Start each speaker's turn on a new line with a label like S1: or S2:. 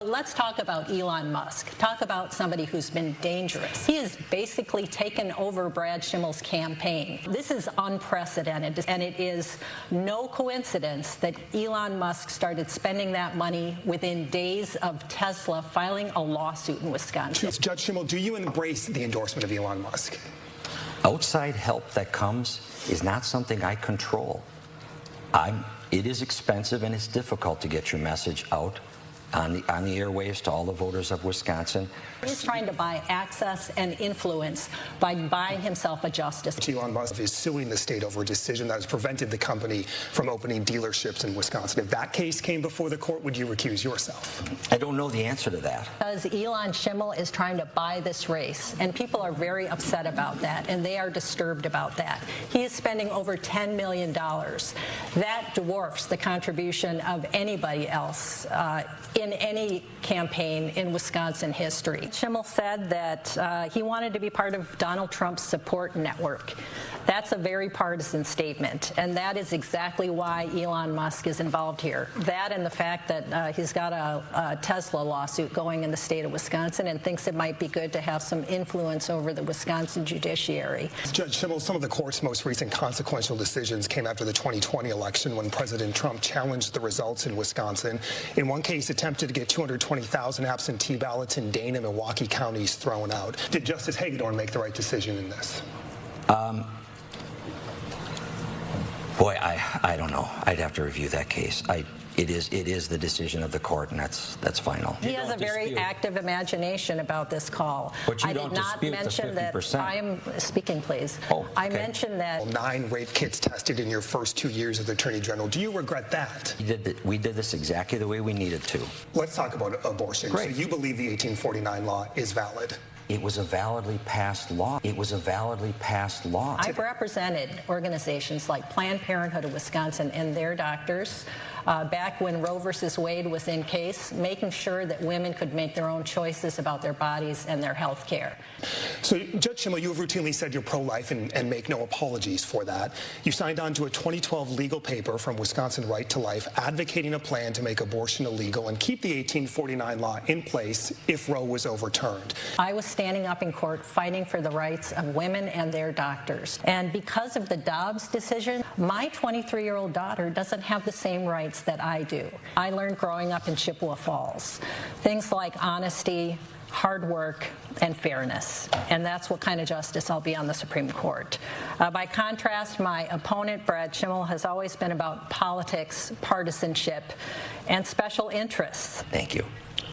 S1: Let's talk about Elon Musk. Talk about somebody who's been dangerous. He has basically taken over Brad Schimmel's campaign. This is unprecedented, and it is no coincidence that Elon Musk started spending that money within days of Tesla filing a lawsuit in Wisconsin.
S2: Judge Schimmel, do you embrace the endorsement of Elon Musk?
S3: Outside help that comes is not something I control. It is expensive and it's difficult to get your message out on the airwaves to all the voters of Wisconsin.
S1: He's trying to buy access and influence by buying himself a justice.
S2: Elon Musk is suing the state over a decision that has prevented the company from opening dealerships in Wisconsin. If that case came before the court, would you recuse yourself?
S3: I don't know the answer to that.
S1: Because Elon Schimmel is trying to buy this race, and people are very upset about that, and they are disturbed about that. He is spending over $10 million. That dwarfs the contribution of anybody else in any campaign in Wisconsin history. Schimmel said that he wanted to be part of Donald Trump's support network. That's a very partisan statement, and that is exactly why Elon Musk is involved here. That and the fact that he's got a Tesla lawsuit going in the state of Wisconsin and thinks it might be good to have some influence over the Wisconsin judiciary.
S2: Judge Schimmel, some of the court's most recent consequential decisions came after the 2020 election when President Trump challenged the results in Wisconsin. In one case, attempted to get 220,000 absentee ballots in Dane and Milwaukee counties thrown out. Did Justice Hagedorn make the right decision in this?
S3: Boy, I don't know. I'd have to review that case. It is the decision of the court, and that's final.
S1: He has a very active imagination about this call.
S3: But you
S1: I
S3: don't
S1: did not
S3: dispute
S1: mention
S3: the 50%.
S1: that. I am speaking, please.
S3: Oh, okay.
S1: I mentioned that
S2: 9 rape kits tested in your first 2 years as Attorney General. Do you regret that?
S3: We did this exactly the way we needed to.
S2: Let's talk about abortion.
S3: Great.
S2: So you believe the 1849 law is valid?
S3: It was a validly passed law. It was a validly passed law.
S1: I've represented organizations like Planned Parenthood of Wisconsin and their doctors back when Roe versus Wade was in case, making sure that women could make their own choices about their bodies and their health care.
S2: So, Judge Schimmel, you have routinely said you're pro-life and make no apologies for that. You signed on to a 2012 legal paper from Wisconsin Right to Life advocating a plan to make abortion illegal and keep the 1849 law in place if Roe was overturned.
S1: I was standing up in court fighting for the rights of women and their doctors. And because of the Dobbs decision, my 23-year-old daughter doesn't have the same rights that I do. I learned growing up in Chippewa Falls things like honesty, hard work, and fairness. And that's what kind of justice I'll be on the Supreme Court. By contrast, my opponent, Brad Schimmel, has always been about politics, partisanship, and special interests.
S3: Thank you.